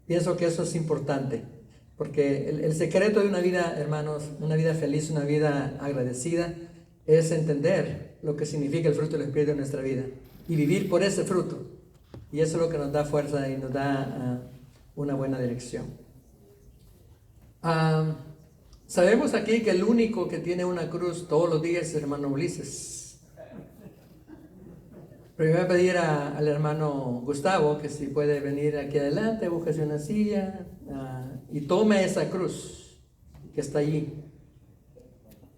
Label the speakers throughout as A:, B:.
A: Pienso que eso es importante, porque el secreto de una vida, hermanos, una vida feliz, una vida agradecida, es entender lo que significa el fruto del Espíritu en nuestra vida y vivir por ese fruto. Y eso es lo que nos da fuerza y nos da una buena dirección. Sabemos aquí que el único que tiene una cruz todos los días es el hermano Ulises. Pero yo voy a pedir al hermano Gustavo que si puede venir aquí adelante, búsquese una silla y tome esa cruz que está allí.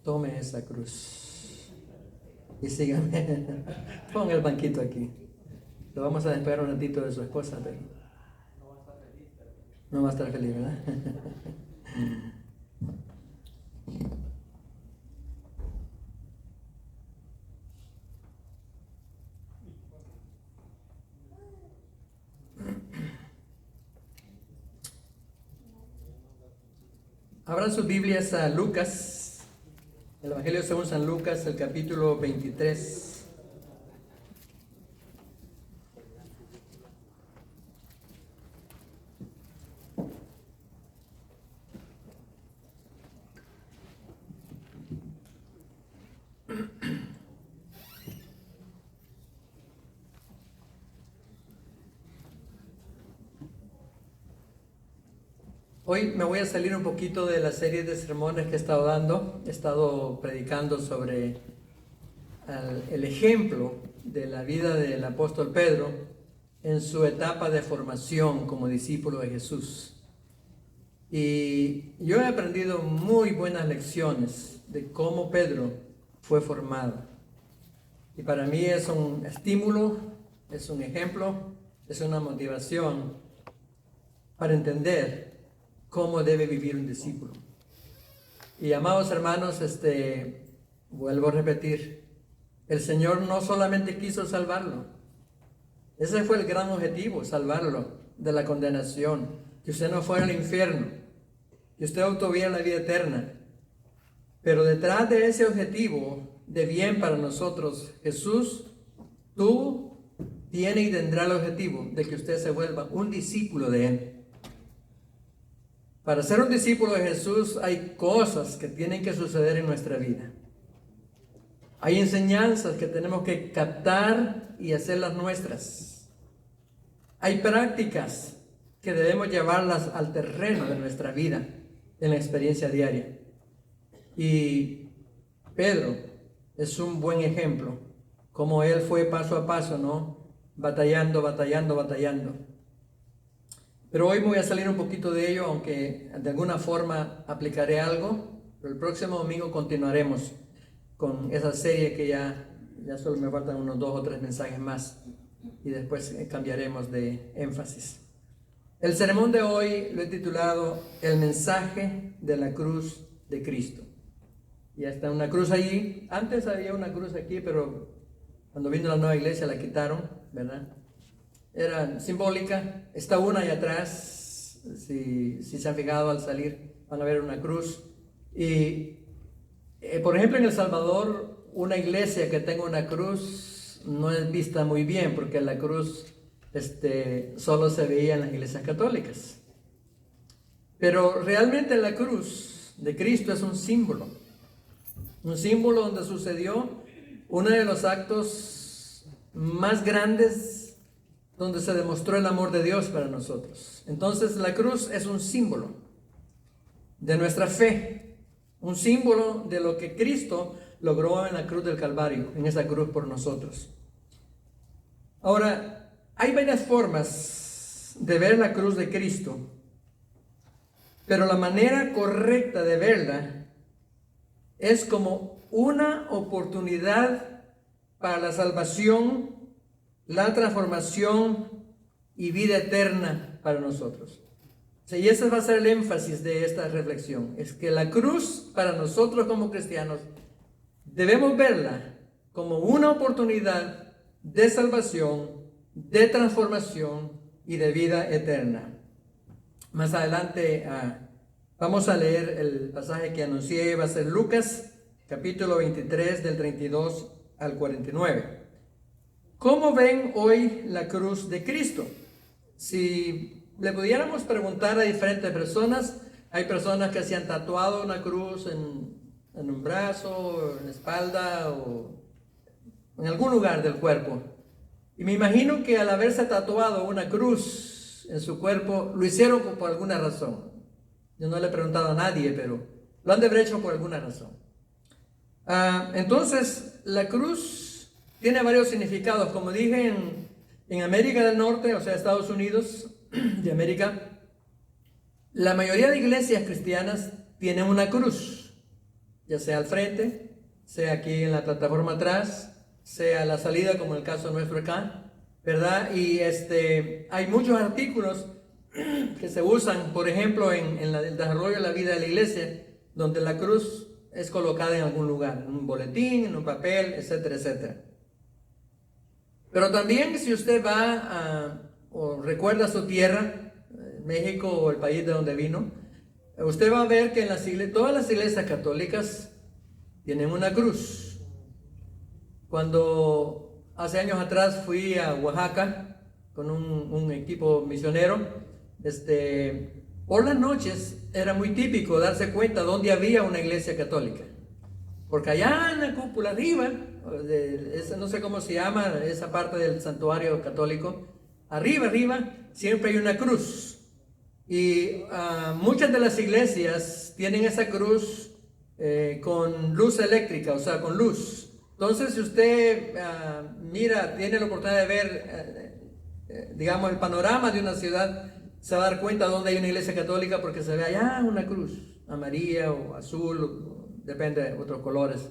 A: Tome esa cruz y sígame. Ponga el banquito aquí. Lo vamos a despedir un ratito de su esposa, pero no va a estar feliz, ¿verdad? Abran sus Biblias a Lucas, el Evangelio según San Lucas, el capítulo 23. Hoy me voy a salir un poquito de la serie de sermones que he estado dando. He estado predicando sobre el ejemplo de la vida del apóstol Pedro en su etapa de formación como discípulo de Jesús. Y yo he aprendido muy buenas lecciones de cómo Pedro fue formado. Y para mí es un estímulo, es un ejemplo, es una motivación para entender cómo debe vivir un discípulo. Y amados hermanos, vuelvo a repetir, el Señor no solamente quiso salvarlo, ese fue el gran objetivo, salvarlo de la condenación, que usted no fuera al infierno, que usted obtuviera la vida eterna. Pero detrás de ese objetivo de bien para nosotros, Jesús tuvo, tiene y tendrá el objetivo de que usted se vuelva un discípulo de Él. Para ser un discípulo de Jesús hay cosas que tienen que suceder en nuestra vida. Hay enseñanzas que tenemos que captar y hacerlas nuestras. Hay prácticas que debemos llevarlas al terreno de nuestra vida, en la experiencia diaria. Y Pedro es un buen ejemplo, como él fue paso a paso, ¿no? Batallando. Pero hoy me voy a salir un poquito de ello, aunque de alguna forma aplicaré algo. Pero el próximo domingo continuaremos con esa serie que ya solo me faltan unos 2 o 3 mensajes más. Y después cambiaremos de énfasis. El sermón de hoy lo he titulado El mensaje de la cruz de Cristo. Y está una cruz allí. Antes había una cruz aquí, pero cuando vino la nueva iglesia la quitaron, ¿verdad? Era simbólica. Está una ahí atrás. Si se han fijado al salir, van a ver una cruz. Y, por ejemplo, en El Salvador, una iglesia que tenga una cruz no es vista muy bien, porque la cruz solo se veía en las iglesias católicas. Pero realmente la cruz de Cristo es un símbolo donde sucedió uno de los actos más grandes donde se demostró el amor de Dios para nosotros. Entonces la cruz es un símbolo de nuestra fe, un símbolo de lo que Cristo logró en la cruz del Calvario, en esa cruz por nosotros. Ahora, hay varias formas de ver la cruz de Cristo, pero la manera correcta de verla es como una oportunidad para la salvación, la transformación y vida eterna para nosotros. Y ese va a ser el énfasis de esta reflexión, es que la cruz para nosotros como cristianos debemos verla como una oportunidad de salvación, de transformación y de vida eterna. Más adelante vamos a leer el pasaje que anuncié, va a ser Lucas, capítulo 23, del 32 al 49. ¿Cómo ven hoy la cruz de Cristo? Si le pudiéramos preguntar a diferentes personas, hay personas que se han tatuado una cruz en un brazo, en la espalda o en algún lugar del cuerpo. Y me imagino que al haberse tatuado una cruz en su cuerpo, lo hicieron por alguna razón. Yo no le he preguntado a nadie, pero lo han de haber hecho por alguna razón. Entonces, la cruz tiene varios significados. Como dije, en América del Norte, o sea, Estados Unidos de América, la mayoría de iglesias cristianas tienen una cruz, ya sea al frente, sea aquí en la plataforma atrás, sea a la salida, como el caso nuestro acá, ¿verdad? Y hay muchos artículos que se usan, por ejemplo, en el desarrollo de la vida de la iglesia, donde la cruz es colocada en algún lugar, en un boletín, en un papel, etcétera, etcétera. Pero también si usted va o recuerda su tierra, México o el país de donde vino, usted va a ver que en todas las iglesias católicas tienen una cruz. Cuando hace años atrás fui a Oaxaca con un equipo misionero, por las noches era muy típico darse cuenta dónde había una iglesia católica. Porque allá en la cúpula arriba, no sé cómo se llama, esa parte del santuario católico, arriba, siempre hay una cruz. Y muchas de las iglesias tienen esa cruz con luz eléctrica, o sea, con luz. Entonces, si usted tiene la oportunidad de ver, digamos, el panorama de una ciudad, se va a dar cuenta dónde hay una iglesia católica porque se ve allá una cruz, amarilla o azul, depende de otros colores.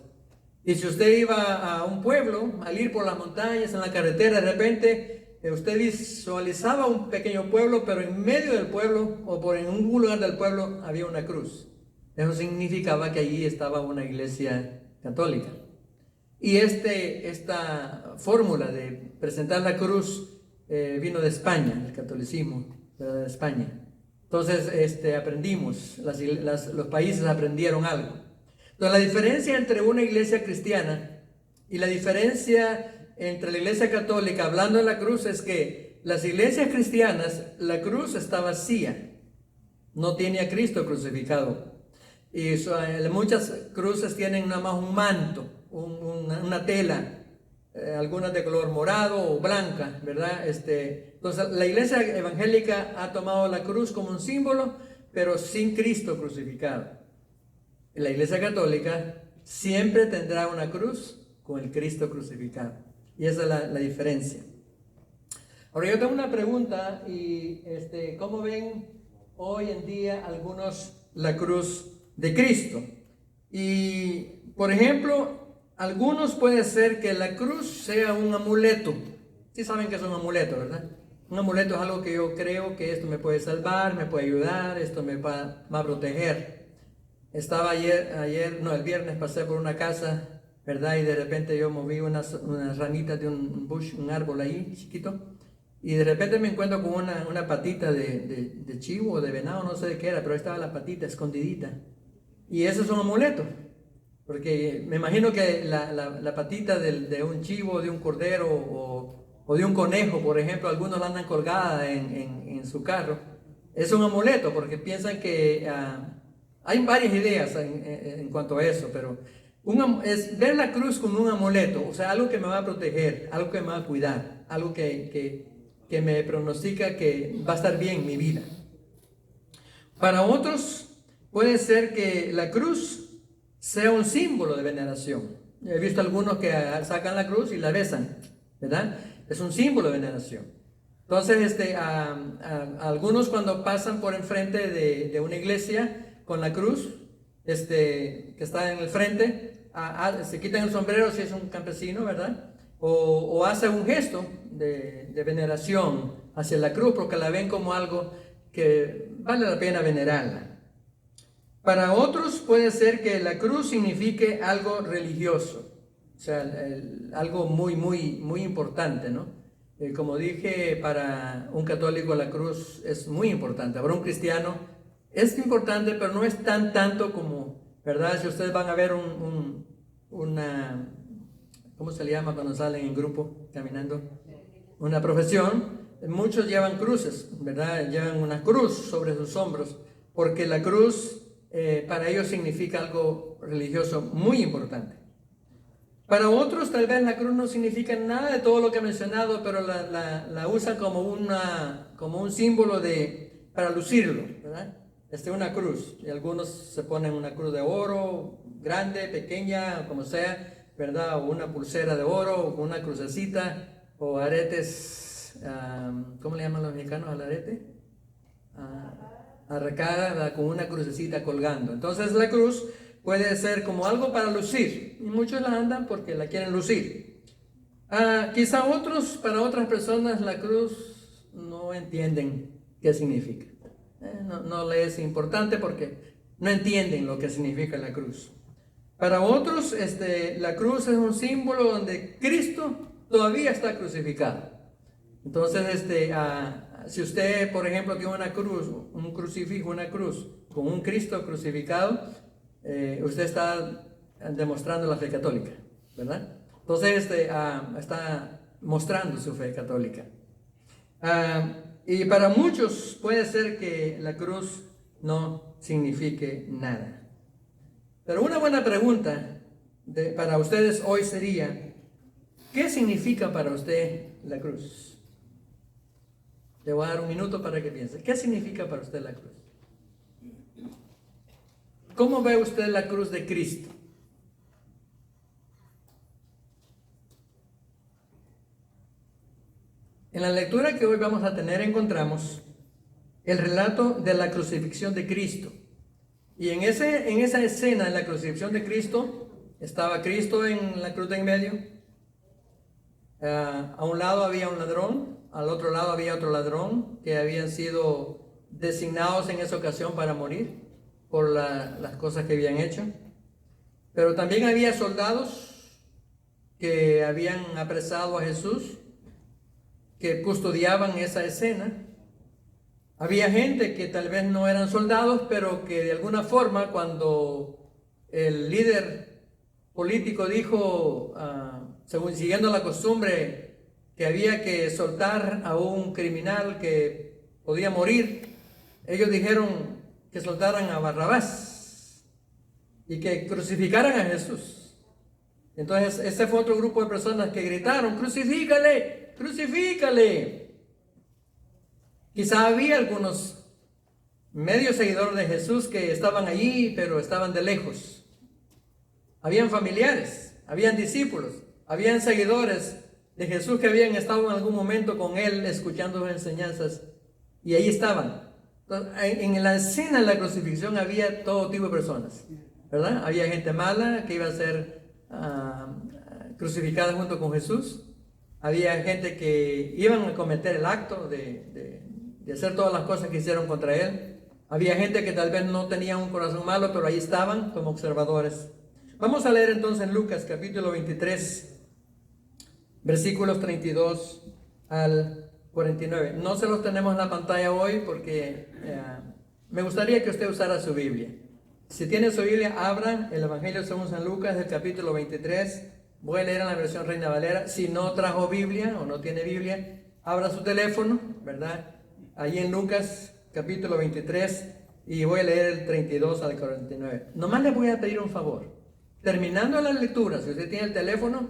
A: Y si usted iba a un pueblo, al ir por las montañas, en la carretera, de repente usted visualizaba un pequeño pueblo, pero en medio del pueblo o en un lugar del pueblo había una cruz. Eso significaba que allí estaba una iglesia católica. Y esta fórmula de presentar la cruz vino de España, el catolicismo de España. Entonces aprendimos, los países aprendieron algo. Entonces la diferencia entre una iglesia cristiana y la diferencia entre la iglesia católica, hablando de la cruz, es que las iglesias cristianas, la cruz está vacía, no tiene a Cristo crucificado. Y muchas cruces tienen nada más un manto, una tela, algunas de color morado o blanca, ¿verdad? Entonces la iglesia evangélica ha tomado la cruz como un símbolo, pero sin Cristo crucificado. La iglesia católica siempre tendrá una cruz con el Cristo crucificado. Y esa es la diferencia. Ahora yo tengo una pregunta y ¿cómo ven hoy en día algunos la cruz de Cristo? Y por ejemplo, algunos puede ser que la cruz sea un amuleto. Sí saben que es un amuleto, ¿verdad? Un amuleto es algo que yo creo que esto me puede salvar, me puede ayudar, esto me va a proteger. Estaba el viernes pasé por una casa, ¿verdad? Y de repente yo moví unas ramitas de un árbol ahí chiquito. Y de repente me encuentro con una patita de chivo o de venado, no sé de qué era, pero ahí estaba la patita escondidita. Y eso es un amuleto. Porque me imagino que la patita de un chivo, de un cordero o de un conejo, por ejemplo, algunos la andan colgada en su carro. Es un amuleto porque piensan que hay varias ideas en cuanto a eso, pero es ver la cruz como un amuleto, o sea, algo que me va a proteger, algo que me va a cuidar, algo que me pronostica que va a estar bien en mi vida. Para otros puede ser que la cruz sea un símbolo de veneración. He visto algunos que sacan la cruz y la besan, ¿verdad? Es un símbolo de veneración. Entonces, algunos cuando pasan por enfrente de una iglesia con la cruz, que está en el frente, se quitan el sombrero si es un campesino, ¿verdad? O hacen un gesto de veneración hacia la cruz porque la ven como algo que vale la pena venerarla. Para otros puede ser que la cruz signifique algo religioso, o sea, algo muy, muy, muy importante, ¿no? Como dije, para un católico la cruz es muy importante. Para un cristiano es importante, pero no es tanto como, ¿verdad? Si ustedes van a ver una, ¿cómo se le llama cuando salen en grupo caminando? Una profesión. muchos llevan cruces, ¿verdad? Llevan una cruz sobre sus hombros, porque la cruz para ellos significa algo religioso muy importante. Para otros tal vez la cruz no significa nada de todo lo que he mencionado, pero la usan como un símbolo para lucirlo, ¿verdad? Una cruz, y algunos se ponen una cruz de oro, grande, pequeña, como sea, ¿verdad? O una pulsera de oro, o una crucecita, o aretes, ¿cómo le llaman los mexicanos al arete? Arracada, con una crucecita colgando. Entonces la cruz puede ser como algo para lucir, y muchos la andan porque la quieren lucir. Quizá para otras personas la cruz no entienden qué significa. No le es importante porque no entienden lo que significa la cruz. Para otros, la cruz es un símbolo donde Cristo todavía está crucificado. Entonces, si usted, por ejemplo, tiene una cruz, un crucifijo, una cruz con un Cristo crucificado, usted está demostrando la fe católica, ¿verdad? Entonces, está mostrando su fe católica. Y para muchos puede ser que la cruz no signifique nada. Pero una buena pregunta para ustedes hoy sería, ¿qué significa para usted la cruz? Le voy a dar un minuto para que piense. ¿Qué significa para usted la cruz? ¿Cómo ve usted la cruz de Cristo? En la lectura que hoy vamos a tener encontramos el relato de la crucifixión de Cristo. Y en esa escena, en la crucifixión de Cristo, estaba Cristo en la cruz de en medio. A un lado había un ladrón, al otro lado había otro ladrón que habían sido designados en esa ocasión para morir por las cosas que habían hecho. Pero también había soldados que habían apresado a Jesús, que custodiaban esa escena. Había gente que tal vez no eran soldados, pero que de alguna forma, cuando el líder político dijo, siguiendo la costumbre, que había que soltar a un criminal que podía morir, ellos dijeron que soltaran a Barrabás y que crucificaran a Jesús. Entonces ese fue otro grupo de personas que gritaron, ¡crucifícale! ¡Crucifícale! Quizá había algunos medios seguidores de Jesús que estaban allí, pero estaban de lejos. Habían familiares, habían discípulos, habían seguidores de Jesús que habían estado en algún momento con él escuchando sus enseñanzas, y ahí estaban. Entonces, en la escena de la crucifixión había todo tipo de personas, ¿verdad? Había gente mala que iba a ser crucificada junto con Jesús. Había gente que iban a cometer el acto de hacer todas las cosas que hicieron contra él. Había gente que tal vez no tenía un corazón malo, pero ahí estaban como observadores. Vamos a leer entonces Lucas capítulo 23, versículos 32 al 49. No se los tenemos en la pantalla hoy porque me gustaría que usted usara su Biblia. Si tiene su Biblia, abra el Evangelio según San Lucas, del capítulo 23. Voy a leer en la versión Reina Valera. Si no trajo Biblia o no tiene Biblia, abra su teléfono, ¿verdad? Allí en Lucas capítulo 23, y voy a leer el 32 al 49. Nomás le voy a pedir un favor. Terminando la lectura, si usted tiene el teléfono,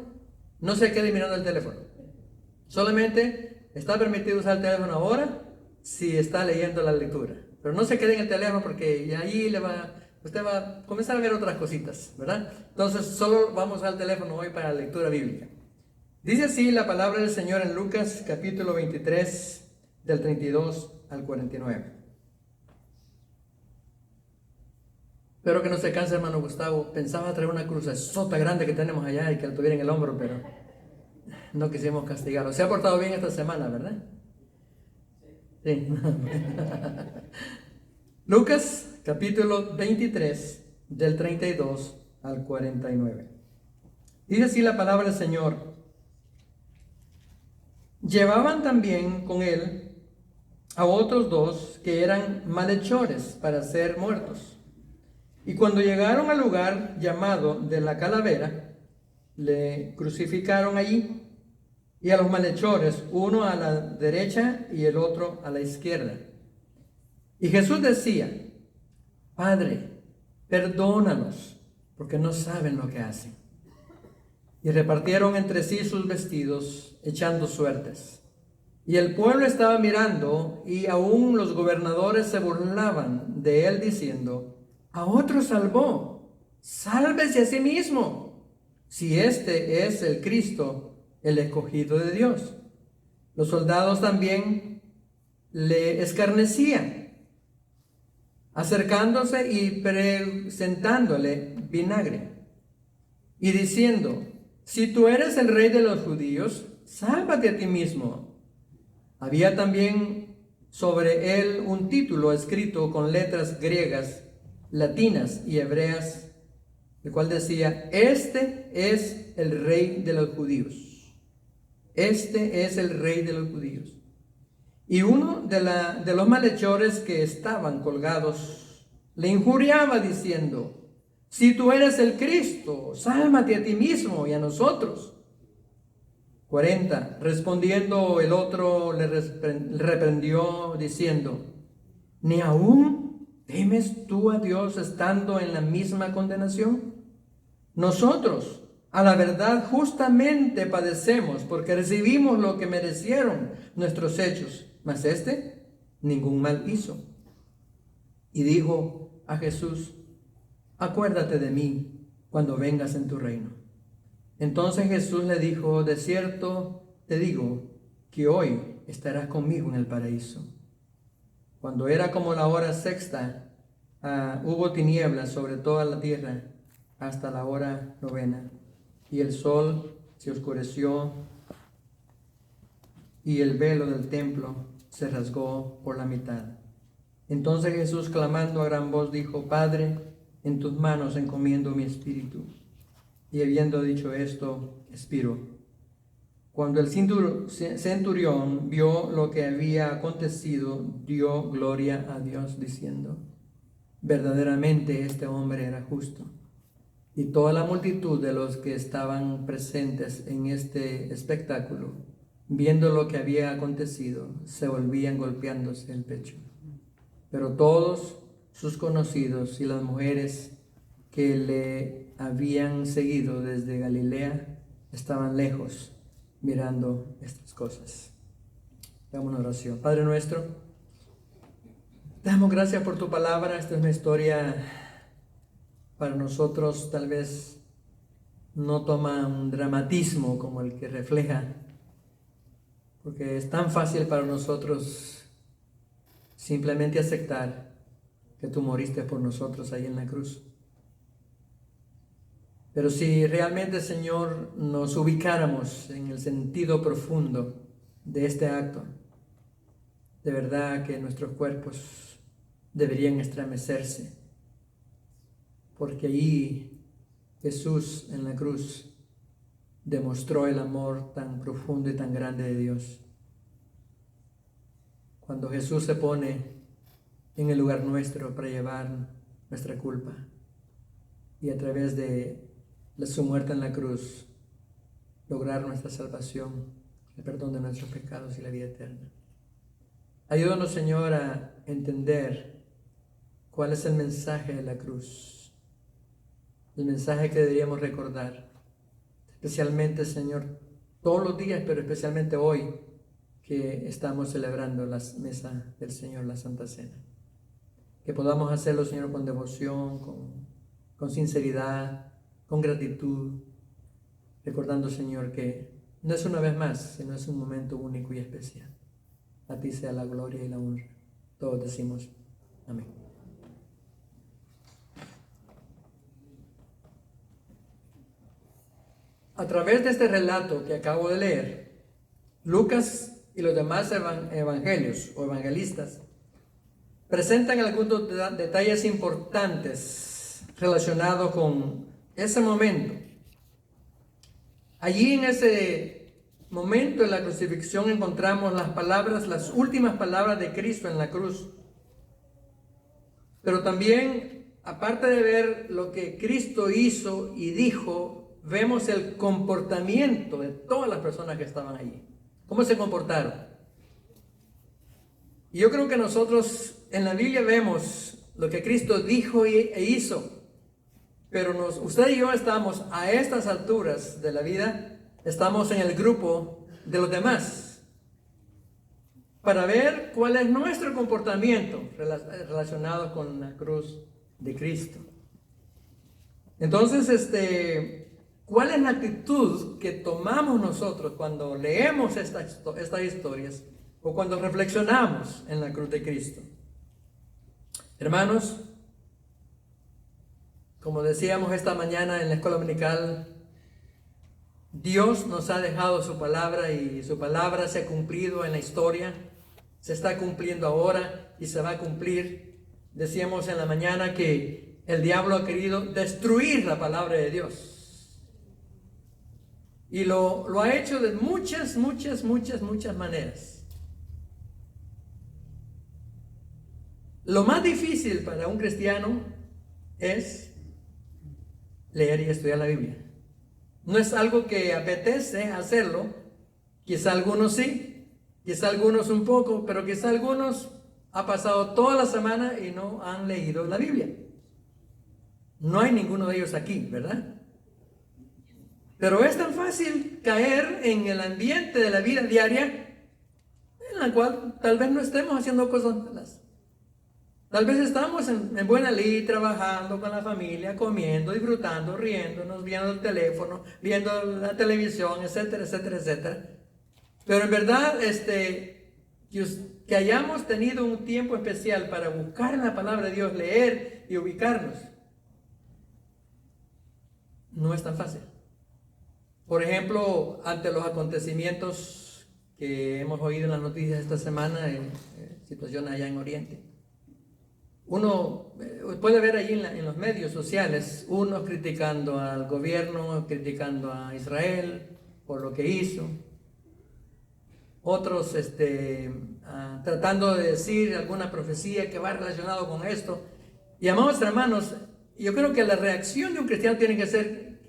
A: no se quede mirando el teléfono. Solamente está permitido usar el teléfono ahora si está leyendo la lectura. Pero no se quede en el teléfono porque ahí usted va a comenzar a ver otras cositas, ¿verdad? Entonces solo vamos a usar el teléfono hoy para la lectura bíblica. Dice así la palabra del Señor en Lucas capítulo 23, del 32 al 49. Espero que no se canse, hermano Gustavo. Pensaba traer una cruzazota grande que tenemos allá y que la tuviera en el hombro, pero no quisimos castigarlo. Se ha portado bien esta semana, ¿verdad? Sí. Lucas capítulo 23, del 32 al 49. Dice así la palabra del Señor. Llevaban también con él a otros dos que eran malhechores para ser muertos. Y cuando llegaron al lugar llamado de la Calavera, le crucificaron allí, y a los malhechores, uno a la derecha y el otro a la izquierda. Y Jesús decía: Padre, perdónalos, porque no saben lo que hacen. Y repartieron entre sí sus vestidos, echando suertes. Y el pueblo estaba mirando, y aún los gobernadores se burlaban de él, diciendo: a otro salvó, sálvese a sí mismo, si este es el Cristo, el escogido de Dios. Los soldados también le escarnecían, acercándose y presentándole vinagre, y diciendo: si tú eres el rey de los judíos, sálvate a ti mismo. Había también sobre él un título escrito con letras griegas, latinas y hebreas, el cual decía: este es el rey de los judíos. Este es el rey de los judíos. Y uno de los malhechores que estaban colgados le injuriaba diciendo: si tú eres el Cristo, sálvate a ti mismo y a nosotros. 40. Respondiendo el otro le reprendió diciendo: ¿ni aún temes tú a Dios estando en la misma condenación? Nosotros, a la verdad, justamente padecemos porque recibimos lo que merecieron nuestros hechos, mas este ningún mal hizo. Y dijo a Jesús: acuérdate de mí cuando vengas en tu reino. Entonces Jesús le dijo: de cierto te digo que hoy estarás conmigo en el paraíso. Cuando era como la hora sexta, hubo tinieblas sobre toda la tierra hasta la hora novena, y el sol se oscureció, y el velo del templo se rasgó por la mitad. Entonces Jesús, clamando a gran voz, dijo: Padre, en tus manos encomiendo mi espíritu. Y habiendo dicho esto, expiró. Cuando el centurión vio lo que había acontecido, dio gloria a Dios, diciendo: verdaderamente este hombre era justo. Y toda la multitud de los que estaban presentes en este espectáculo, viendo lo que había acontecido, se volvían golpeándose el pecho. Pero todos sus conocidos y las mujeres que le habían seguido desde Galilea estaban lejos mirando estas cosas. Hagamos una oración. Padre nuestro, te damos gracias por tu palabra. Esta es una historia para nosotros, tal vez no toma un dramatismo como el que refleja, porque es tan fácil para nosotros simplemente aceptar que tú moriste por nosotros ahí en la cruz. Pero si realmente, Señor, nos ubicáramos en el sentido profundo de este acto, de verdad que nuestros cuerpos deberían estremecerse, porque allí Jesús en la cruz demostró el amor tan profundo y tan grande de Dios. Cuando Jesús se pone en el lugar nuestro para llevar nuestra culpa, y a través de su muerte en la cruz lograr nuestra salvación, el perdón de nuestros pecados y la vida eterna. Ayúdanos, Señor, a entender cuál es el mensaje de la cruz, el mensaje que deberíamos recordar, especialmente, Señor, todos los días, pero especialmente hoy que estamos celebrando la mesa del Señor, la Santa Cena. Que podamos hacerlo, Señor, con devoción, con sinceridad, con gratitud, recordando, Señor, que no es una vez más, sino es un momento único y especial. A ti sea la gloria y la honra. Todos decimos amén. A través de este relato que acabo de leer, Lucas y los demás evangelios o evangelistas presentan algunos detalles importantes relacionados con ese momento. Allí en ese momento de la crucifixión encontramos las últimas palabras de Cristo en la cruz. Pero también, aparte de ver lo que Cristo hizo y dijo, vemos el comportamiento de todas las personas que estaban allí. ¿Cómo se comportaron? Y yo creo que nosotros en la Biblia vemos lo que Cristo dijo e hizo. Pero usted y yo estamos a estas alturas de la vida, estamos en el grupo de los demás, para ver cuál es nuestro comportamiento relacionado con la cruz de Cristo. Entonces, ¿cuál es la actitud que tomamos nosotros cuando leemos estas historias o cuando reflexionamos en la cruz de Cristo? Hermanos, como decíamos esta mañana en la escuela dominical, Dios nos ha dejado su palabra y su palabra se ha cumplido en la historia, se está cumpliendo ahora y se va a cumplir. Decíamos en la mañana que el diablo ha querido destruir la palabra de Dios. Y lo ha hecho de muchas maneras. Lo más difícil para un cristiano es leer y estudiar la Biblia. No es algo que apetece hacerlo. Quizá algunos sí, quizá algunos un poco, pero quizá algunos ha pasado toda la semana y no han leído la Biblia. No hay ninguno de ellos aquí, ¿verdad? Pero es tan fácil caer en el ambiente de la vida diaria en la cual tal vez no estemos haciendo cosas malas. Tal vez estamos en buena lid, trabajando con la familia, comiendo, disfrutando, riéndonos, viendo el teléfono, viendo la televisión, etcétera, etcétera, etcétera. Pero en verdad, que hayamos tenido un tiempo especial para buscar en la palabra de Dios, leer y ubicarnos, no es tan fácil. Por ejemplo, ante los acontecimientos que hemos oído en las noticias esta semana, situaciones allá en Oriente, uno puede ver allí en los medios sociales, unos criticando al gobierno, criticando a Israel por lo que hizo, otros tratando de decir alguna profecía que va relacionado con esto. Y amados hermanos, yo creo que la reacción de un cristiano tiene que ser,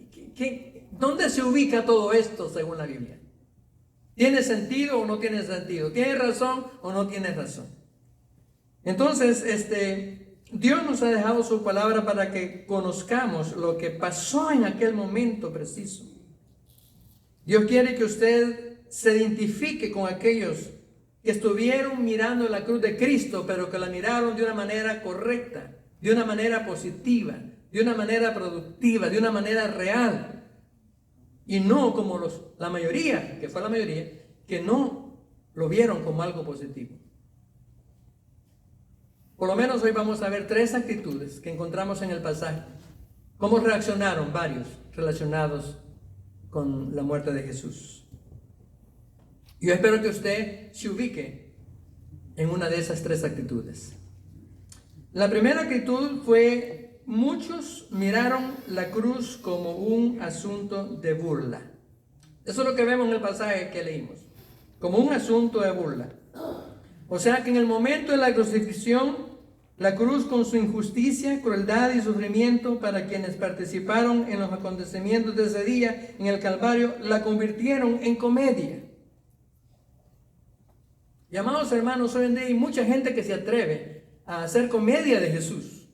A: ¿dónde se ubica todo esto según la Biblia? ¿Tiene sentido o no tiene sentido? ¿Tiene razón o no tiene razón? Entonces, Dios nos ha dejado su palabra para que conozcamos lo que pasó en aquel momento preciso. Dios quiere que usted se identifique con aquellos que estuvieron mirando la cruz de Cristo, pero que la miraron de una manera correcta, de una manera positiva, de una manera productiva, de una manera real. Y no como la mayoría, que fue la mayoría, que no lo vieron como algo positivo. Por lo menos hoy vamos a ver 3 actitudes que encontramos en el pasaje. Cómo reaccionaron varios relacionados con la muerte de Jesús. Yo espero que usted se ubique en una de esas 3 actitudes. La primera actitud fue: muchos miraron la cruz como un asunto de burla. Eso es lo que vemos en el pasaje que leímos, como un asunto de burla. O sea que en el momento de la crucifixión, la cruz con su injusticia, crueldad y sufrimiento para quienes participaron en los acontecimientos de ese día en el Calvario, la convirtieron en comedia. Y amados hermanos, hoy en día hay mucha gente que se atreve a hacer comedia de Jesús.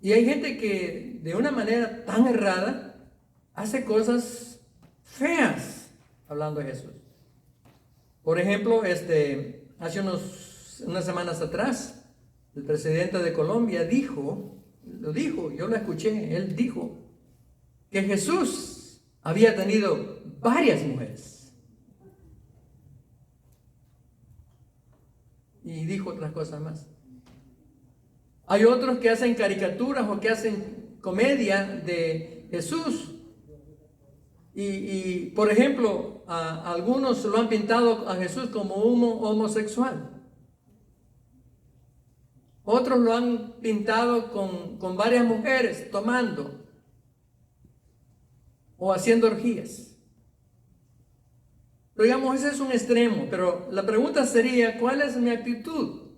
A: Y hay gente que de una manera tan errada hace cosas feas hablando de Jesús. Por ejemplo, hace unas semanas atrás, el presidente de Colombia dijo, yo lo escuché, él dijo que Jesús había tenido varias mujeres. Y dijo otras cosas más. Hay otros que hacen caricaturas o que hacen comedia de Jesús. Y por ejemplo, algunos lo han pintado a Jesús como un homosexual. Otros lo han pintado con varias mujeres tomando o haciendo orgías. Pero digamos, ese es un extremo, pero la pregunta sería: ¿cuál es mi actitud?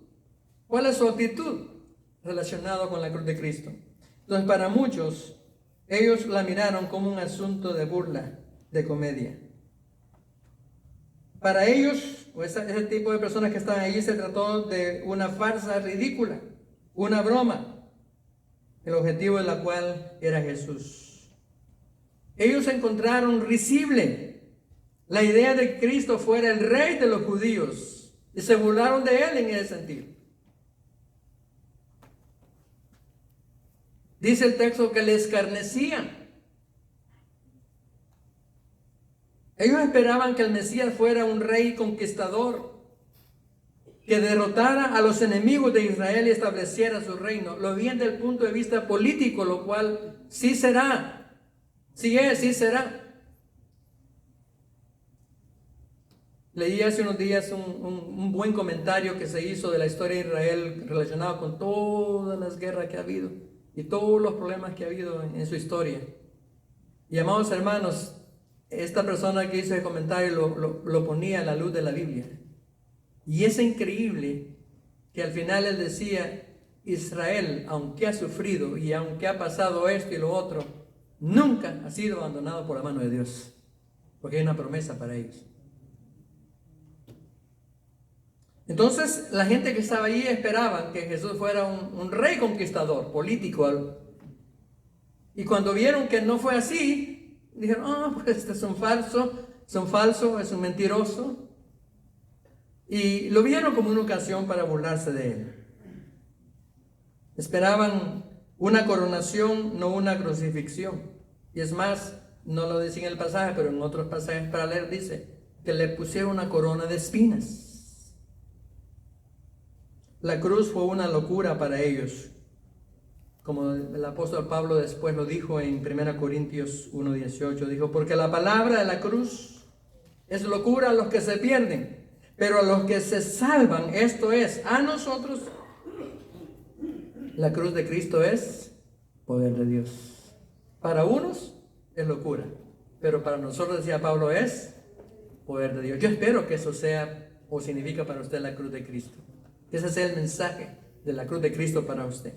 A: ¿Cuál es su actitud relacionada con la cruz de Cristo? Entonces, para muchos, ellos la miraron como un asunto de burla, de comedia. Para ellos, o ese tipo de personas que estaban allí, se trató de una farsa ridícula, una broma, el objetivo de la cual era Jesús. Ellos encontraron risible la idea de que Cristo fuera el rey de los judíos y se burlaron de él en ese sentido. Dice el texto que le escarnecían. Ellos esperaban que el Mesías fuera un rey conquistador, que derrotara a los enemigos de Israel y estableciera su reino. Lo veían desde el punto de vista político, lo cual sí será, sí es, sí será. Leí hace unos días un buen comentario que se hizo de la historia de Israel relacionado con todas las guerras que ha habido y todos los problemas que ha habido en su historia. Y amados hermanos, esta persona que hizo el comentario lo ponía a la luz de la Biblia. Y es increíble que al final él decía, Israel, aunque ha sufrido y aunque ha pasado esto y lo otro, nunca ha sido abandonado por la mano de Dios, porque hay una promesa para ellos. Entonces la gente que estaba allí esperaba que Jesús fuera un rey conquistador, político. Y cuando vieron que no fue así, dijeron, pues este es un falso, es un mentiroso. Y lo vieron como una ocasión para burlarse de él. Esperaban una coronación, no una crucifixión. Y es más, no lo dice en el pasaje, pero en otros pasajes para leer dice que le pusieron una corona de espinas. La cruz fue una locura para ellos, como el apóstol Pablo después lo dijo en 1 Corintios 1:18, dijo, porque la palabra de la cruz es locura a los que se pierden, pero a los que se salvan, esto es, a nosotros, la cruz de Cristo es poder de Dios. Para unos es locura, pero para nosotros, decía Pablo, es poder de Dios. Yo espero que eso sea o significa para usted la cruz de Cristo. Que ese sea el mensaje de la cruz de Cristo para usted.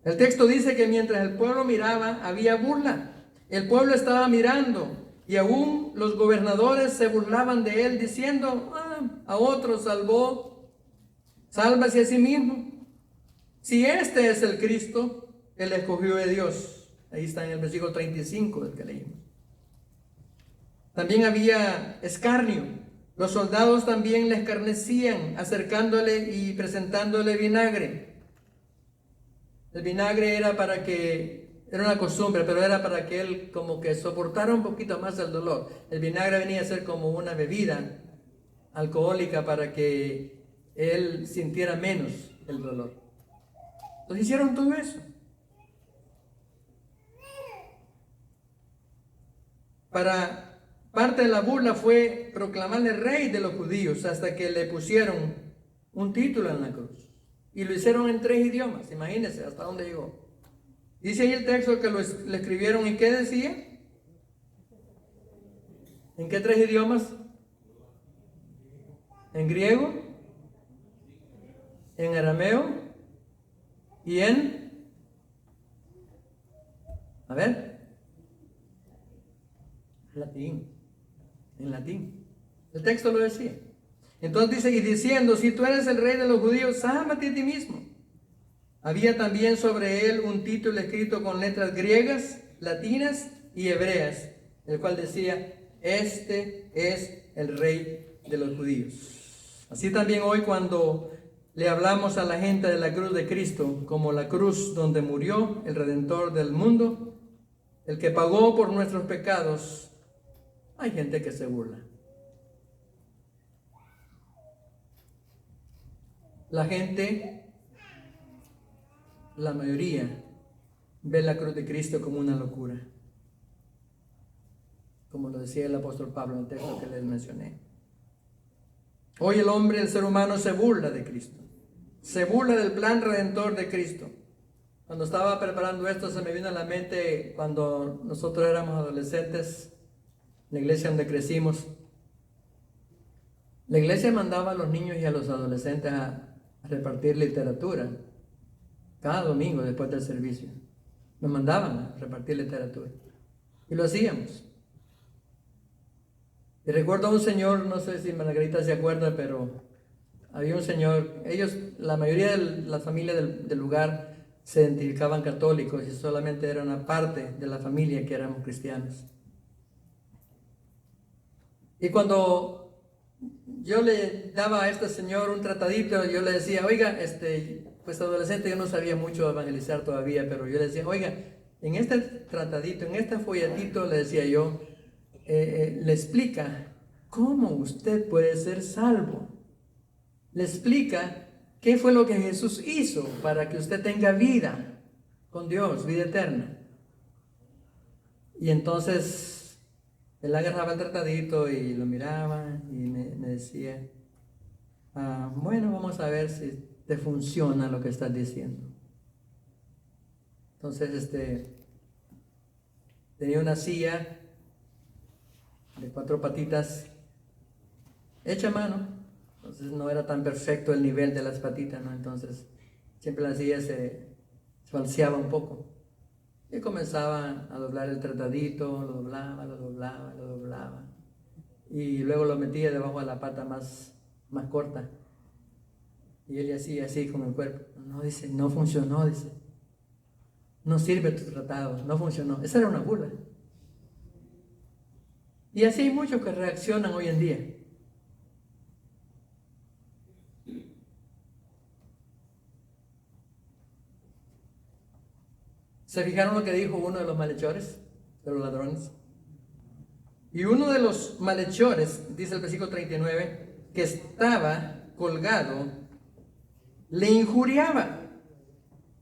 A: El texto dice que mientras el pueblo miraba, había burla. El pueblo estaba mirando y aún los gobernadores se burlaban de él diciendo, a otro salvó, sálvase a sí mismo. Si este es el Cristo, el escogido de Dios. Ahí está en el versículo 35 del que leímos. También había escarnio. Los soldados también le escarnecían, acercándole y presentándole vinagre. El vinagre era una costumbre, pero era para que él como que soportara un poquito más el dolor. El vinagre venía a ser como una bebida alcohólica para que él sintiera menos el dolor. Entonces hicieron todo eso. Parte de la burla fue proclamarle rey de los judíos hasta que le pusieron un título en la cruz. Y lo hicieron en 3 idiomas, imagínense hasta dónde llegó. Dice ahí el texto que le escribieron, ¿en qué decía? ¿En qué 3 idiomas? En griego, en arameo y en latín. En latín. El texto lo decía. Entonces dice, y diciendo, si tú eres el rey de los judíos, sálvate a ti mismo. Había también sobre él un título escrito con letras griegas, latinas y hebreas, el cual decía, este es el rey de los judíos. Así también hoy cuando le hablamos a la gente de la cruz de Cristo, como la cruz donde murió el Redentor del mundo, el que pagó por nuestros pecados, hay gente que se burla. La gente, la mayoría, ve la cruz de Cristo como una locura. Como lo decía el apóstol Pablo en el texto que les mencioné. Hoy el hombre, el ser humano, se burla de Cristo. Se burla del plan redentor de Cristo. Cuando estaba preparando esto, se me vino a la mente cuando nosotros éramos adolescentes, la iglesia donde crecimos. La iglesia mandaba a los niños y a los adolescentes a repartir literatura. cada domingo después del servicio. Nos mandaban a repartir literatura. Y lo hacíamos. Y recuerdo a un señor, no sé si Margarita se acuerda, pero había un señor, la mayoría de la familia del lugar se identificaban católicos y solamente era una parte de la familia que éramos cristianos. Y cuando yo le daba a este señor un tratadito, yo le decía, oiga, pues adolescente yo no sabía mucho evangelizar todavía, pero yo le decía, oiga, en este tratadito, en este folletito, le decía yo, le explica cómo usted puede ser salvo. Le explica qué fue lo que Jesús hizo para que usted tenga vida con Dios, vida eterna. Y entonces él agarraba el tratadito y lo miraba y me decía, bueno, vamos a ver si te funciona lo que estás diciendo. Entonces tenía una silla de 4 patitas hecha a mano. Entonces no era tan perfecto el nivel de las patitas, ¿no? Entonces siempre la silla se falseaba un poco. Y comenzaba a doblar el tratadito, lo doblaba. Y luego lo metía debajo de la pata más corta. Y él hacía así con el cuerpo. No, dice, no funcionó, dice. No sirve tu tratado, no funcionó. Esa era una burla. Y así hay muchos que reaccionan hoy en día. ¿Se fijaron lo que dijo uno de los malhechores, de los ladrones? Y uno de los malhechores, dice el versículo 39, que estaba colgado, le injuriaba,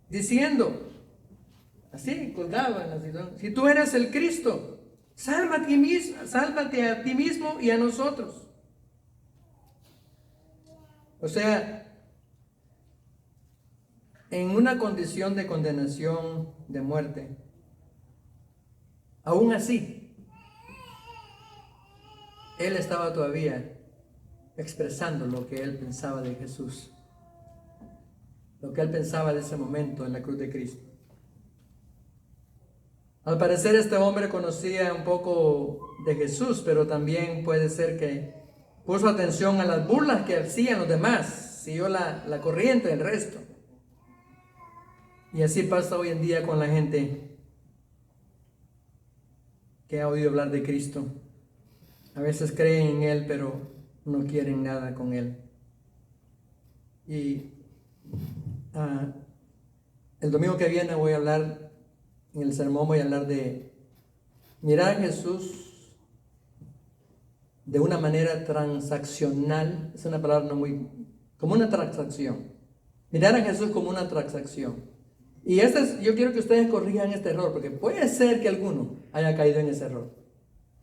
A: diciendo, así, colgado en la situación, si tú eres el Cristo, sálvate a ti mismo y a nosotros. O sea, en una condición de condenación de muerte, aún así, él estaba todavía expresando lo que él pensaba de Jesús, lo que él pensaba de ese momento en la cruz de Cristo. Al parecer este hombre conocía un poco de Jesús, pero también puede ser que puso atención a las burlas que hacían los demás, siguió la corriente del resto. Y así pasa hoy en día con la gente que ha oído hablar de Cristo. A veces creen en Él, pero no quieren nada con Él. Y el domingo que viene voy a hablar, en el sermón voy a hablar de mirar a Jesús de una manera transaccional. Es una palabra no muy, como una transacción. Mirar a Jesús como una transacción. Y yo quiero que ustedes corrijan este error, porque puede ser que alguno haya caído en ese error.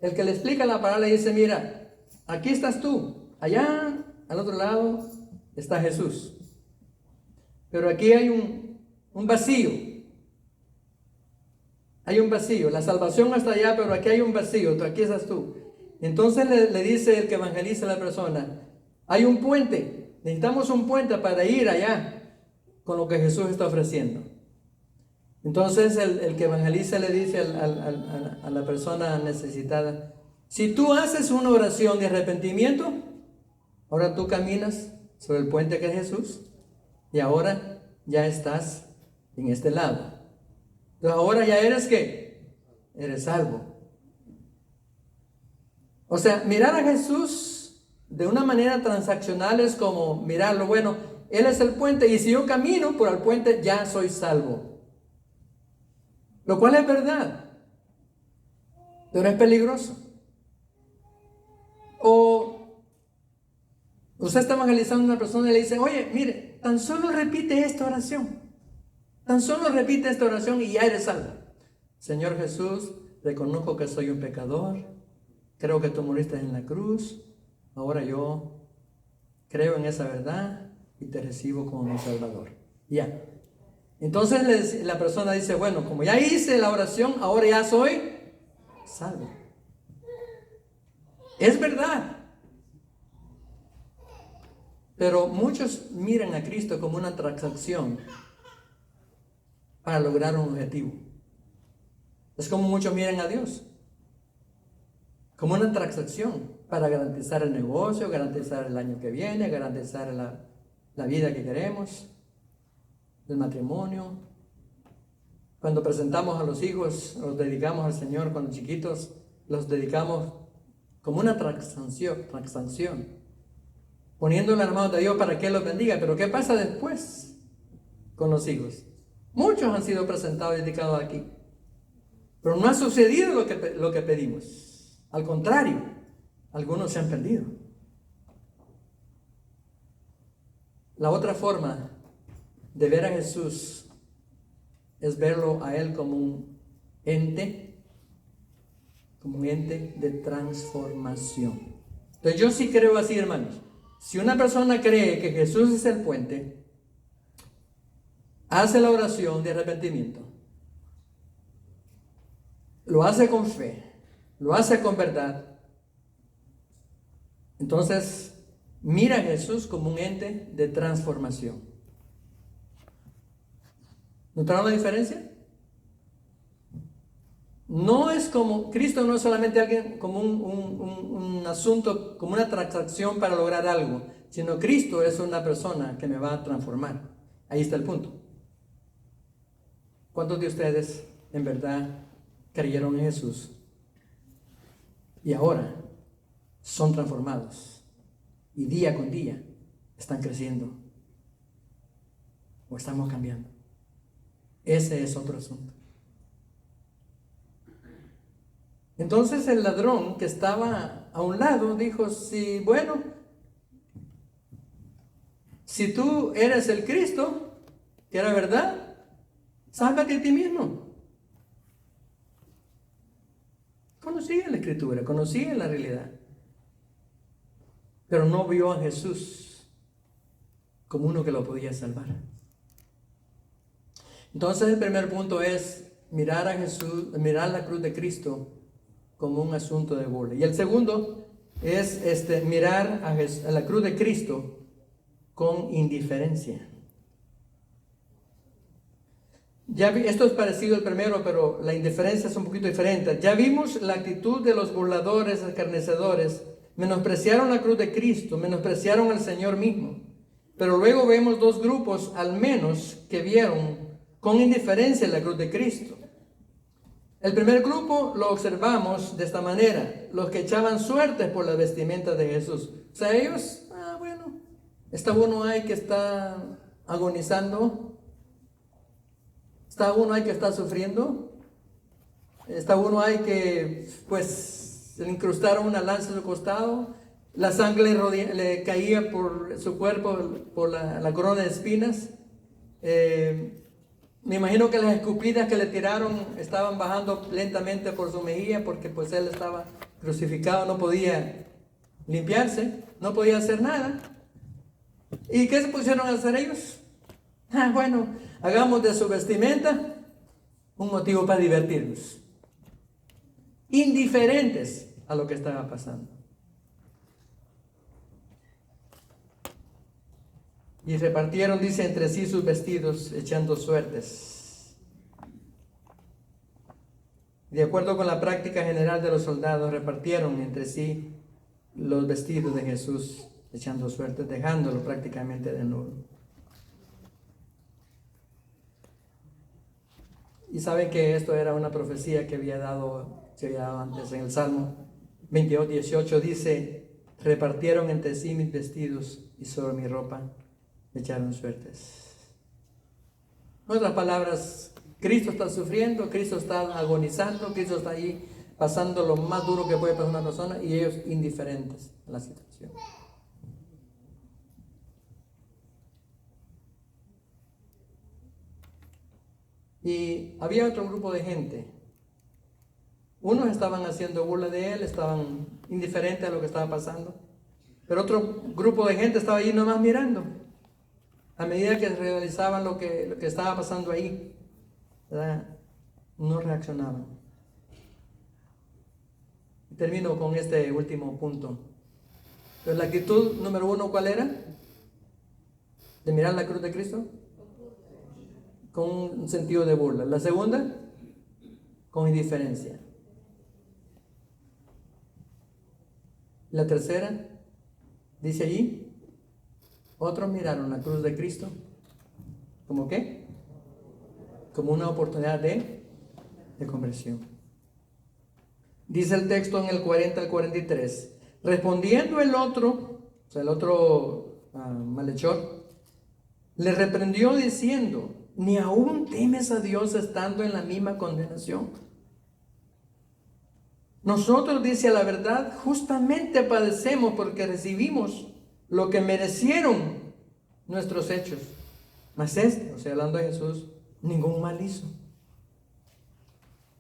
A: El que le explica la palabra y dice, mira, aquí estás tú, allá al otro lado está Jesús. Pero aquí hay un vacío. Hay un vacío. La salvación está allá, pero aquí hay un vacío. Aquí estás tú. Entonces le dice el que evangeliza a la persona, hay un puente. Necesitamos un puente para ir allá con lo que Jesús está ofreciendo. Entonces el que evangeliza le dice a la persona necesitada, si tú haces una oración de arrepentimiento, ahora tú caminas sobre el puente que es Jesús y ahora ya estás en este lado. Entonces ahora ya eres ¿qué? Eres salvo. O sea, mirar a Jesús de una manera transaccional es como mirarlo, bueno, Él es el puente y si yo camino por el puente ya soy salvo. Lo cual es verdad, pero es peligroso. O usted está evangelizando a una persona y le dice, oye, mire, tan solo repite esta oración. Tan solo repite esta oración y ya eres salvo. Señor Jesús, reconozco que soy un pecador. Creo que tú moriste en la cruz. Ahora yo creo en esa verdad y te recibo como mi Salvador. Ya. Entonces la persona dice, bueno, como ya hice la oración, ahora ya soy salvo. Es verdad. Pero muchos miran a Cristo como una transacción. para lograr un objetivo. Es como muchos miran a Dios, como una transacción para garantizar el negocio, garantizar el año que viene, garantizar la vida que queremos, el matrimonio. Cuando presentamos a los hijos, los dedicamos al Señor cuando chiquitos, los dedicamos como una transacción, poniendo en las manos de Dios para que Él los bendiga. Pero ¿qué pasa después con los hijos? Muchos han sido presentados y dedicados aquí, pero no ha sucedido lo que pedimos. Al contrario, algunos se han perdido. La otra forma de ver a Jesús es verlo a Él como un ente de transformación. Entonces yo sí creo así, hermanos. Si una persona cree que Jesús es el puente, hace la oración de arrepentimiento, lo hace con fe, lo hace con verdad, entonces mira a Jesús como un ente de transformación. ¿Notaron la diferencia? No es como, Cristo no es solamente alguien como un asunto, como una transacción para lograr algo, sino Cristo es una persona que me va a transformar. Ahí está el punto. ¿Cuántos de ustedes en verdad creyeron en Jesús y ahora son transformados y día con día están creciendo o estamos cambiando? Ese es otro asunto. Entonces el ladrón que estaba a un lado dijo, si tú eres el Cristo, que era verdad, sálvate a ti mismo. Conocía la Escritura, conocía la realidad, pero no vio a Jesús como uno que lo podía salvar. Entonces el primer punto es mirar a Jesús, mirar la cruz de Cristo como un asunto de burla. Y el segundo es mirar a la cruz de Cristo con indiferencia. Esto es parecido al primero, pero la indiferencia es un poquito diferente. Ya vimos la actitud de los burladores, escarnecedores. Menospreciaron la cruz de Cristo, menospreciaron al Señor mismo. Pero luego vemos dos grupos, al menos, que vieron con indiferencia la cruz de Cristo. El primer grupo lo observamos de esta manera: los que echaban suertes por la vestimenta de Jesús. O sea, ellos, está uno ahí que está agonizando, está uno ahí que está sufriendo, está uno ahí que pues le incrustaron una lanza en su costado, la sangre le caía por su cuerpo, por la corona de espinas. Me imagino que las escupidas que le tiraron estaban bajando lentamente por su mejilla, porque pues él estaba crucificado, no podía limpiarse, no podía hacer nada. ¿Y qué se pusieron a hacer ellos? Hagamos de su vestimenta un motivo para divertirnos, indiferentes a lo que estaba pasando. Y repartieron, dice, entre sí sus vestidos, echando suertes. De acuerdo con la práctica general de los soldados, repartieron entre sí los vestidos de Jesús, echando suertes, dejándolo prácticamente desnudo. Y saben que esto era una profecía que se había dado antes en el Salmo 22:18, dice: repartieron entre sí mis vestidos y sobre mi ropa echaron suertes. En otras palabras, Cristo está sufriendo, Cristo está agonizando, Cristo está ahí pasando lo más duro que puede pasar una persona, y ellos indiferentes a la situación. Y había otro grupo de gente. Unos estaban haciendo burla de él, estaban indiferentes a lo que estaba pasando, pero otro grupo de gente estaba allí nomás mirando. A medida que realizaban lo que estaba pasando ahí, ¿verdad?, no reaccionaban. Y termino con este último punto. Entonces, la actitud número 1, ¿cuál era? De mirar la cruz de Cristo. con un sentido de burla. La segunda, con indiferencia. La tercera, dice allí, otros miraron la cruz de Cristo, ¿como qué? Como una oportunidad de conversión. Dice el texto en el 40 al 43, respondiendo el otro, o sea, el otro malhechor, le reprendió diciendo, ¿ni aún temes a Dios estando en la misma condenación? Nosotros, dice a la verdad, justamente padecemos porque recibimos lo que merecieron nuestros hechos. Mas este, o sea, hablando de Jesús, ningún mal hizo.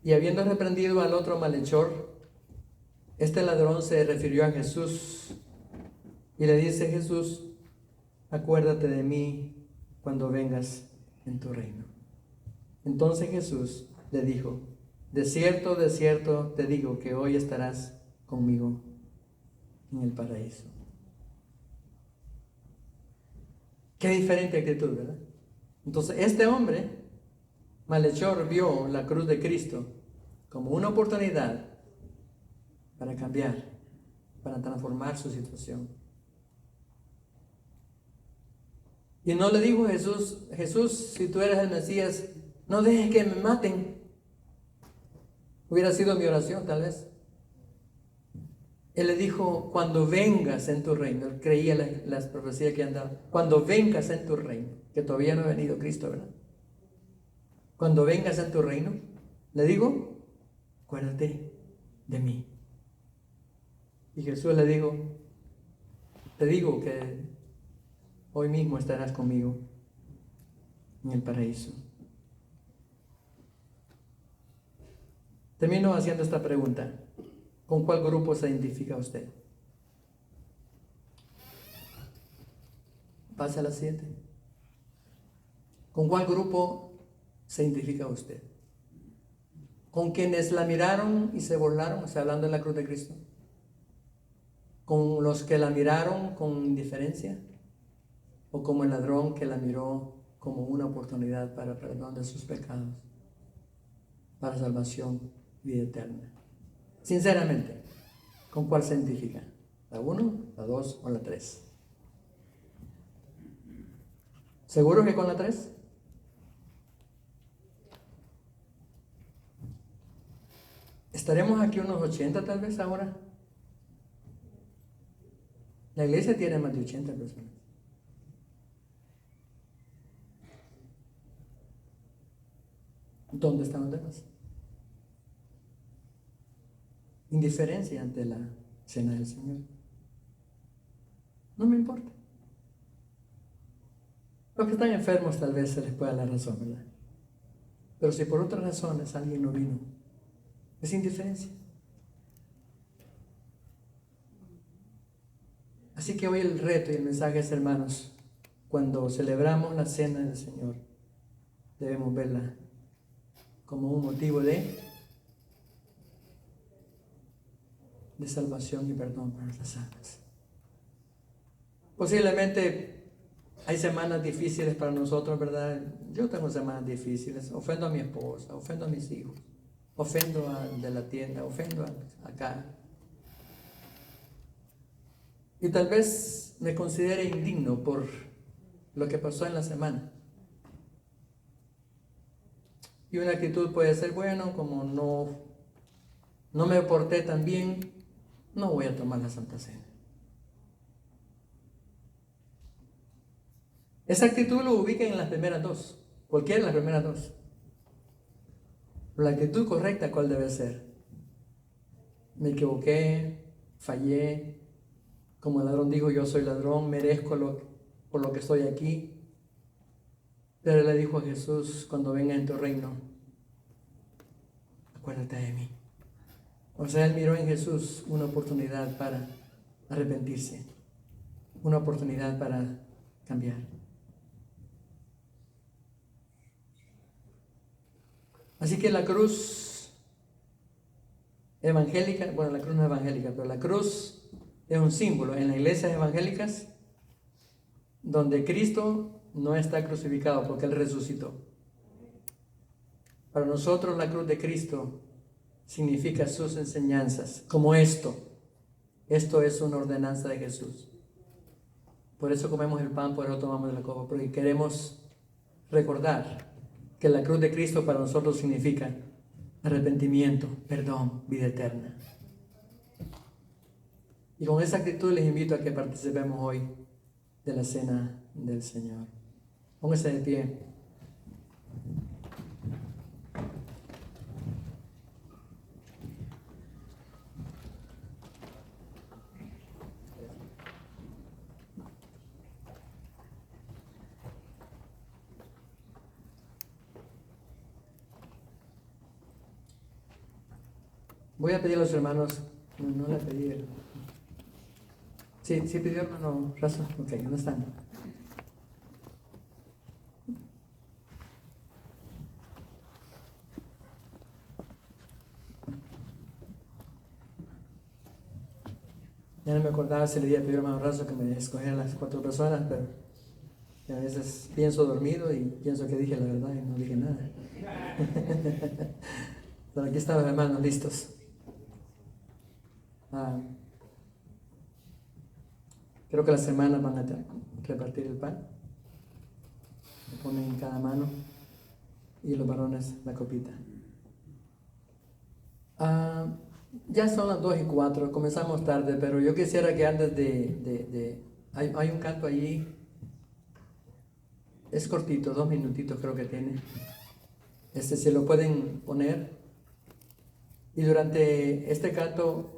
A: Y habiendo reprendido al otro malhechor, este ladrón se refirió a Jesús y le dice, Jesús, acuérdate de mí cuando vengas en tu reino. Entonces Jesús le dijo, de cierto te digo que hoy estarás conmigo en el paraíso. Qué diferente actitud, ¿verdad? Entonces este hombre malhechor vio la cruz de Cristo como una oportunidad para cambiar, para transformar su situación. Y no le dijo Jesús, Jesús, si tú eres el Mesías, no dejes que me maten. Hubiera sido mi oración tal vez. Él le dijo, cuando vengas en tu reino, él creía las profecías que han dado, cuando vengas en tu reino, que todavía no ha venido Cristo, ¿verdad? Cuando vengas en tu reino, le digo, acuérdate de mí. Y Jesús le dijo, te digo que hoy mismo estarás conmigo en el paraíso. Termino haciendo esta pregunta. ¿Con cuál grupo se identifica usted? Pasa a la siguiente. ¿Con cuál grupo se identifica usted? ¿Con quienes la miraron y se burlaron? O sea, hablando de la cruz de Cristo. ¿Con los que la miraron con indiferencia? ¿O como el ladrón que la miró como una oportunidad para perdón de sus pecados, para salvación, vida eterna? Sinceramente, ¿con cuál se identifica? ¿La 1, la 2 o la 3? ¿Seguro que con la 3? ¿Estaremos aquí unos 80 tal vez ahora? La iglesia tiene más de 80 personas. ¿Dónde están los demás? Indiferencia ante la cena del Señor. No me importa. Los que están enfermos tal vez se les pueda dar la razón, ¿verdad? Pero si por otras razones alguien no vino, es indiferencia. Así que hoy el reto y el mensaje es, hermanos, cuando celebramos la cena del Señor, debemos verla como un motivo de salvación y perdón para nuestras almas. Posiblemente hay semanas difíciles para nosotros, ¿verdad? Yo tengo semanas difíciles. Ofendo a mi esposa, ofendo a mis hijos, ofendo al de la tienda, ofendo acá. Y tal vez me considere indigno por lo que pasó en la semana. Y una actitud puede ser, bueno, como no me porté tan bien, no voy a tomar la Santa Cena. Esa actitud lo ubica en las primeras dos, cualquiera de las primeras dos. Pero la actitud correcta, ¿cuál debe ser? Me equivoqué, fallé, como el ladrón dijo, yo soy ladrón, merezco por lo que estoy aquí. Pero él le dijo a Jesús, cuando venga en tu reino, acuérdate de mí. O sea, él miró en Jesús una oportunidad para arrepentirse, una oportunidad para cambiar. Así que la cruz evangélica, bueno, la cruz no es evangélica, pero la cruz es un símbolo en las iglesias evangélicas donde Cristo no está crucificado porque Él resucitó. Para nosotros la cruz de Cristo significa sus enseñanzas, como esto. Esto es una ordenanza de Jesús. Por eso comemos el pan, por eso tomamos de la copa, porque queremos recordar que la cruz de Cristo para nosotros significa arrepentimiento, perdón, vida eterna. Y con esa actitud les invito a que participemos hoy de la cena del Señor. Póngase de pie. Voy a pedir a los hermanos, no le pedí. Sí pidió hermano Razo. Ok, ¿dónde están? Ya no me acordaba si le había pedido a hermano Razo que me escogiera las 4 personas, pero a veces pienso dormido y pienso que dije la verdad y no dije nada. Pero aquí están los hermanos listos. Creo que las hermanas van a repartir el pan. Lo ponen en cada mano y los varones la copita. Ya son las 2:04, comenzamos tarde, pero yo quisiera que antes hay un canto allí, es cortito, 2 minutitos creo que tiene. Se lo pueden poner. Y durante este canto,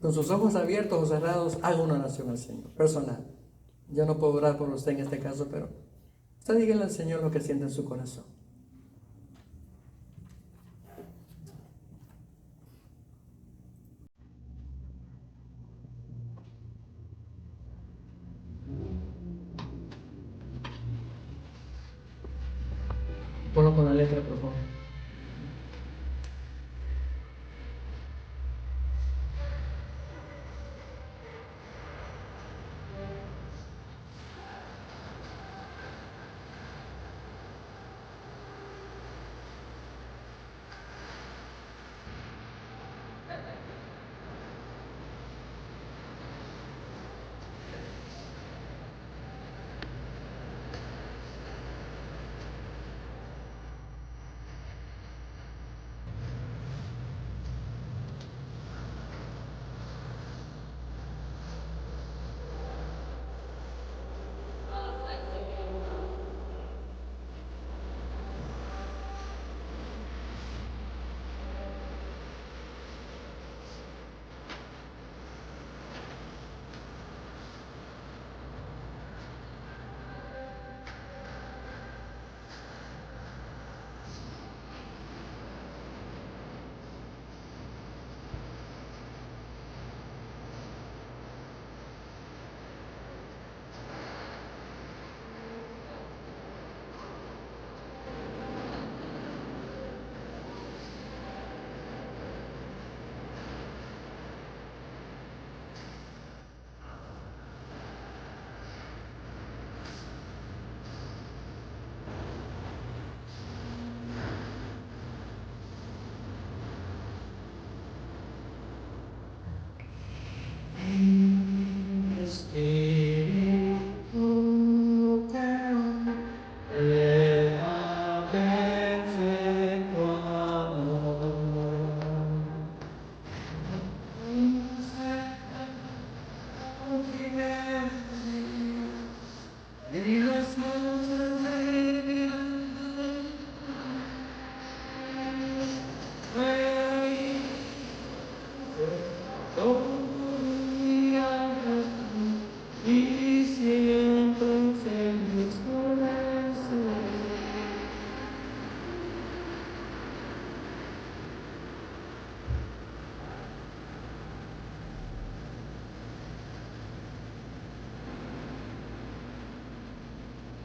A: con sus ojos abiertos o cerrados, haga una oración al Señor, personal. Yo no puedo orar por usted en este caso, pero usted dígale al Señor lo que siente en su corazón. Ponlo con la letra, por favor.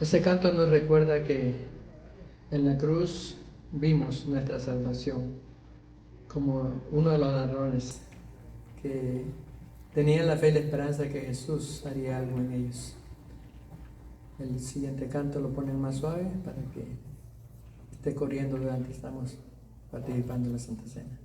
A: Este canto nos recuerda que en la cruz vimos nuestra salvación como uno de los ladrones que tenían la fe y la esperanza de que Jesús haría algo en ellos. El siguiente canto lo ponen más suave para que esté corriendo durante que estamos participando en la Santa Cena.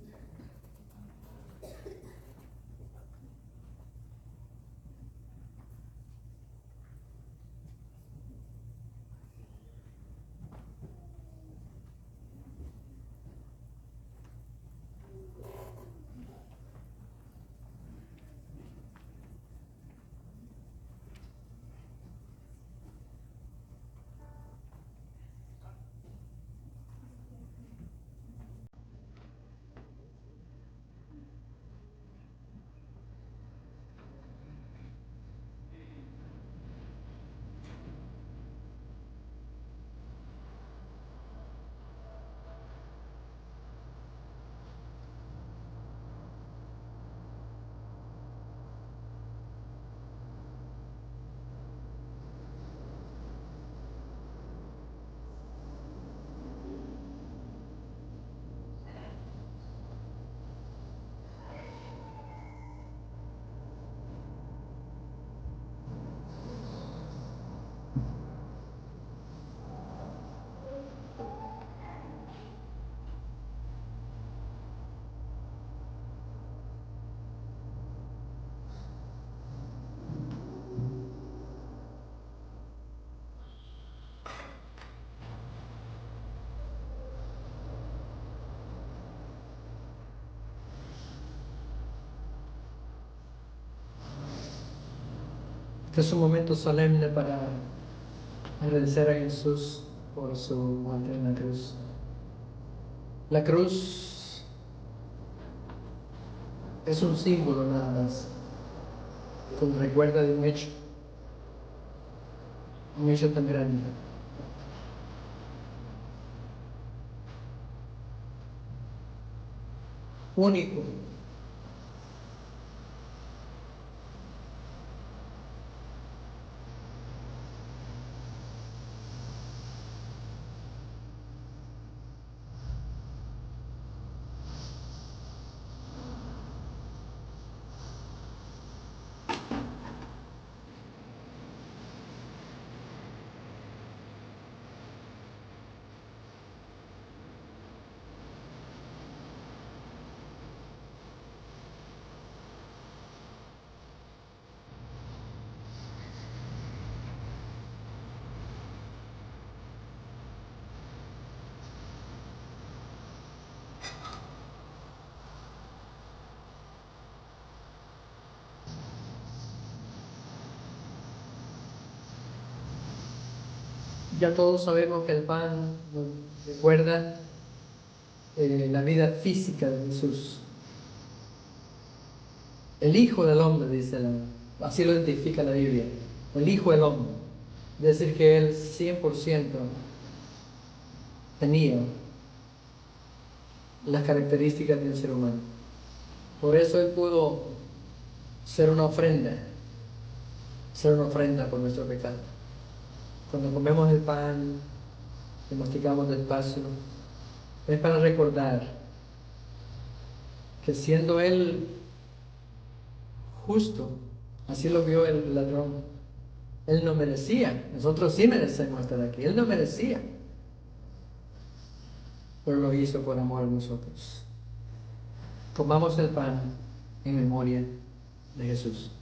A: Este es un momento solemne para agradecer a Jesús por su muerte en la cruz. La cruz es un símbolo nada más, que nos recuerda de un hecho tan grande. Único. Ya todos sabemos que el pan nos recuerda la vida física de Jesús. El Hijo del Hombre, así lo identifica la Biblia, el Hijo del Hombre. Es decir, que Él 100% tenía las características del ser humano. Por eso Él pudo ser una ofrenda por nuestro pecado. Cuando comemos el pan y masticamos despacio, es para recordar que siendo Él justo, así lo vio el ladrón, Él no merecía. Nosotros sí merecemos estar aquí. Él no merecía, pero lo hizo por amor a nosotros. Comamos el pan en memoria de Jesús.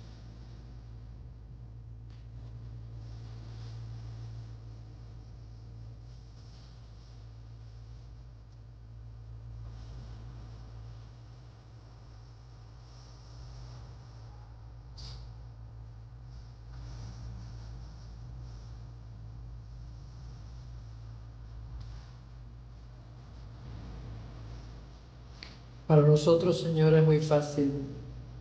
A: Para nosotros, Señor, es muy fácil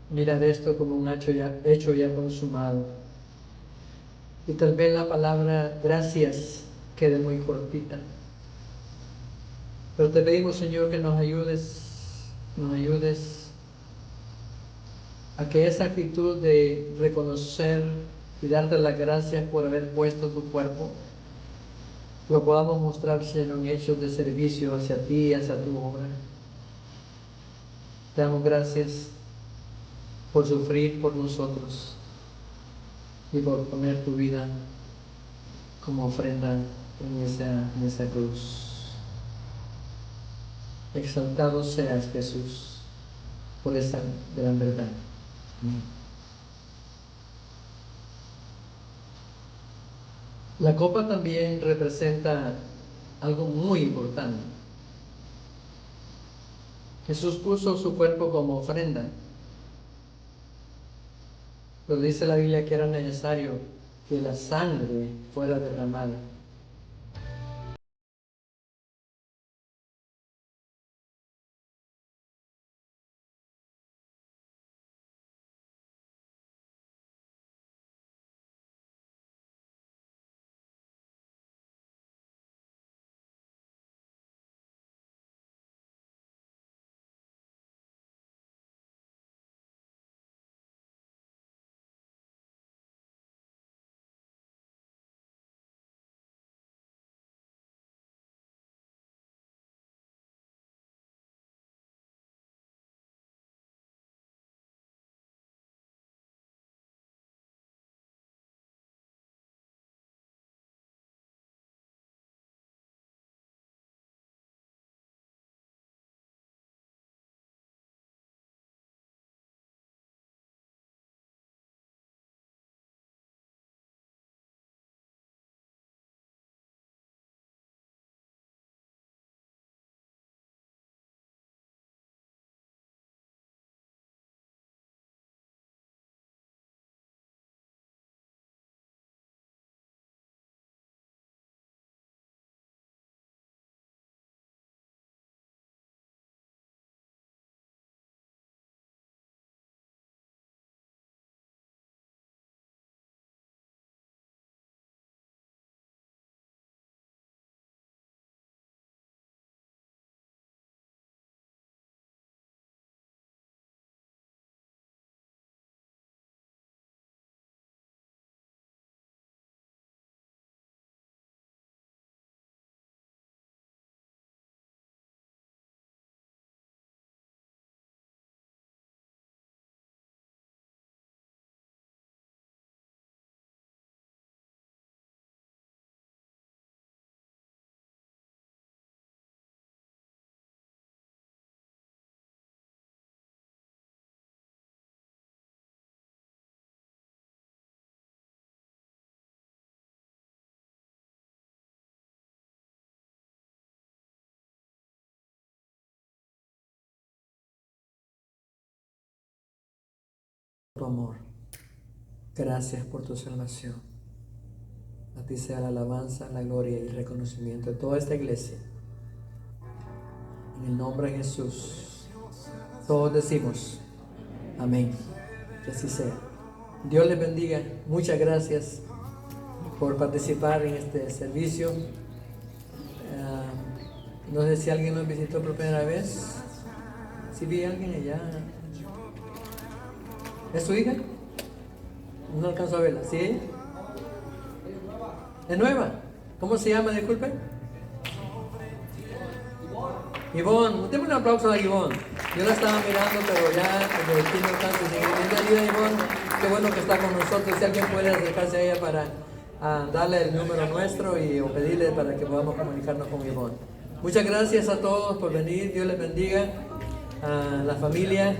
A: mirar esto como un hecho ya consumado. Y tal vez la palabra gracias quede muy cortita. Pero te pedimos, Señor, que nos ayudes a que esa actitud de reconocer y darte las gracias por haber puesto tu cuerpo, lo podamos mostrar, Señor, en hechos de servicio hacia ti y hacia tu obra. Te damos gracias por sufrir por nosotros y por poner tu vida como ofrenda en esa cruz. Exaltado seas, Jesús, por esa gran verdad. Amén. La copa también representa algo muy importante. Jesús puso su cuerpo como ofrenda, pero dice la Biblia que era necesario que la sangre fuera derramada. Tu amor. Gracias por tu salvación. A ti sea la alabanza, la gloria y el reconocimiento de toda esta iglesia. En el nombre de Jesús. Todos decimos amén. Que así sea. Dios les bendiga. Muchas gracias por participar en este servicio. No sé si alguien nos visitó por primera vez. Si vi a alguien allá. ¿Es su hija? No alcanzo a verla. ¿Sí? ¿Es nueva? ¿Cómo se llama? Disculpe. Ivonne. Deme un aplauso a Ivonne. Yo la estaba mirando, pero ya desde el no tanto. Bienvenida, Ivonne. Qué bueno que está con nosotros. Si alguien puede acercarse a ella para darle el número nuestro o pedirle para que podamos comunicarnos con Ivonne. Muchas gracias a todos por venir. Dios les bendiga. A la familia.